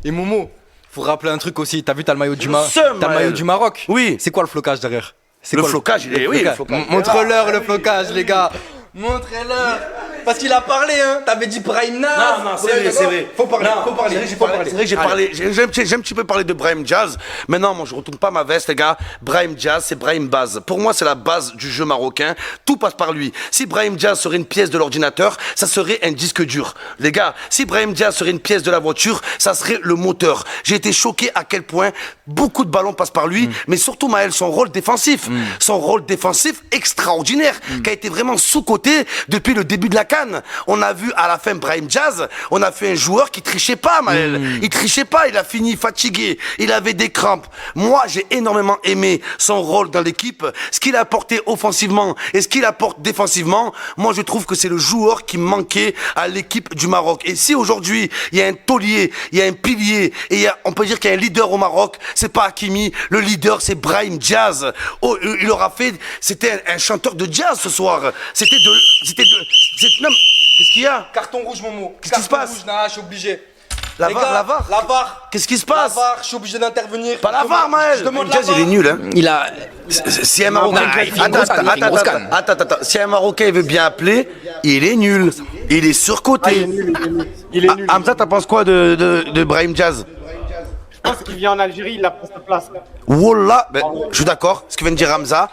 Et Momo, faut rappeler un truc aussi. T'as vu, t'as le maillot T'as le maillot du Maroc. Oui. C'est quoi le flocage derrière? C'est Le quoi flocage, il est. Oui, le flocage. Montre-leur le flocage, les gars. Montrez-leur. Parce qu'il a parlé, hein. T'avais dit Brahim Nas. Non, c'est vrai, c'est vrai. Faut parler, Non, faut parler. C'est vrai que j'ai parlé. J'ai un petit peu parlé de Brahim Diaz. Mais non, moi je retourne pas ma veste, les gars. Brahim Diaz, c'est Brahim Baz. Pour moi, c'est la base du jeu marocain. Tout passe par lui. Si Brahim Diaz serait une pièce de l'ordinateur, ça serait un disque dur. Les gars, si Brahim Diaz serait une pièce de la voiture, ça serait le moteur. J'ai été choqué à quel point beaucoup de ballons passent par lui, mais surtout Maël, son rôle défensif. Son rôle défensif extraordinaire, qui a été vraiment sous-coté depuis le début de la CAN. On a vu à la fin Brahim Diaz, on a fait un joueur qui trichait pas, Maël. Il trichait pas, il a fini fatigué, il avait des crampes. Moi, j'ai énormément aimé son rôle dans l'équipe, ce qu'il a apporté offensivement et ce qu'il apporte défensivement. Moi, je trouve que c'est le joueur qui manquait à l'équipe du Maroc. Et si aujourd'hui, il y a un taulier, il y a un pilier, et on peut dire qu'il y a un leader au Maroc, c'est pas Hakimi, le leader, c'est Brahim Diaz. Oh, il aura fait, c'était un chanteur de jazz ce soir. Non, qu'est-ce qu'il y a? Carton rouge, Momo. Qu'est-ce qui se passe? Rouge, nah, je suis obligé. La Les VAR, gars, la VAR. La VAR. Qu'est-ce qui se passe? La VAR, je suis obligé d'intervenir. Pas la VAR, Maël. Je demande la Diaz, VAR. il est nul, hein. Il a. Si un Marocain, il fait une grosse canne, il fait une grosse canne. attends, si un Marocain veut bien appeler, il est nul. Il est surcoté. Il est nul. Hamza, t'en penses quoi de Brahim Diaz? Je pense qu'il vient en Algérie, il a pris sa place. Wallah, je suis d'accord, ce que vient de dire Hamza.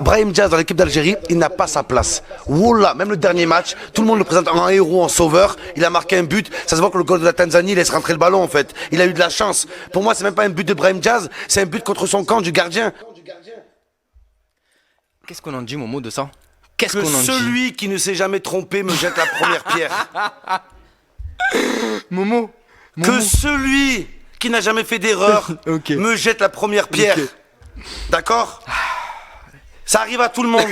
Brahim Diaz dans l'équipe d'Algérie, il n'a pas sa place. Wallah, même le dernier match, tout le monde le présente en héros, en sauveur. Il a marqué un but. Ça se voit que le goal de la Tanzanie laisse rentrer le ballon en fait. Il a eu de la chance. Pour moi, c'est même pas un but de Brahim Diaz, c'est un but contre son camp du gardien. Qu'est-ce qu'on en dit, Momo, de ça? Qu'est-ce Que qu'on en dit? celui qui ne s'est jamais trompé me jette la première pierre. Momo. Que celui qui n'a jamais fait d'erreur Ok. me jette la première pierre. Ok. D'accord? Ça arrive à tout le monde.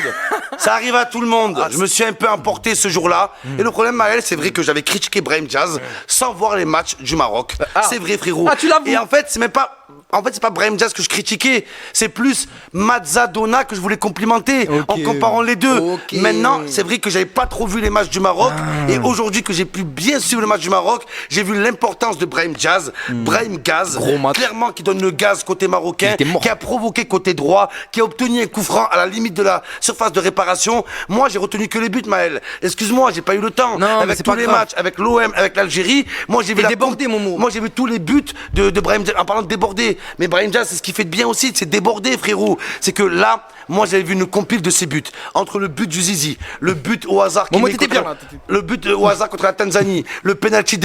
Ça arrive à tout le monde. Je me suis un peu emporté ce jour-là. Et le problème, Maël, c'est vrai que j'avais critiqué Brahim Diaz sans voir les matchs du Maroc. C'est vrai, frérot. Ah, tu l'avoues. Et en fait, c'est même pas. En fait, c'est pas Brahim Diaz que je critiquais, c'est plus Mazzadona que je voulais complimenter en comparant les deux. Ok. Maintenant, c'est vrai que j'avais pas trop vu les matchs du Maroc et aujourd'hui que j'ai pu bien suivre le match du Maroc, j'ai vu l'importance de Brahim Diaz, Brahim Gaz, Gros match. clairement qui donne le gaz côté marocain, Il était mort. qui a provoqué côté droit, qui a obtenu un coup franc à la limite de la surface de réparation. Moi, j'ai retenu que les buts, Maël. Excuse-moi, j'ai pas eu le temps. Non, mais avec c'est tous pas les grave. matchs, avec l'OM, avec l'Algérie, moi j'ai vu T'es débordé, Momo. Moi j'ai vu tous les buts de Brahim Diaz. En parlant de déborder, mais Brahim Diaz, c'est ce qui fait de bien aussi, c'est déborder, frérot. C'est que là, moi j'avais vu une compile de ses buts. Entre le but du Zizi, le but au hasard Momo, met t'étais contre- bien, là. le but au hasard contre la Tanzanie, le penalty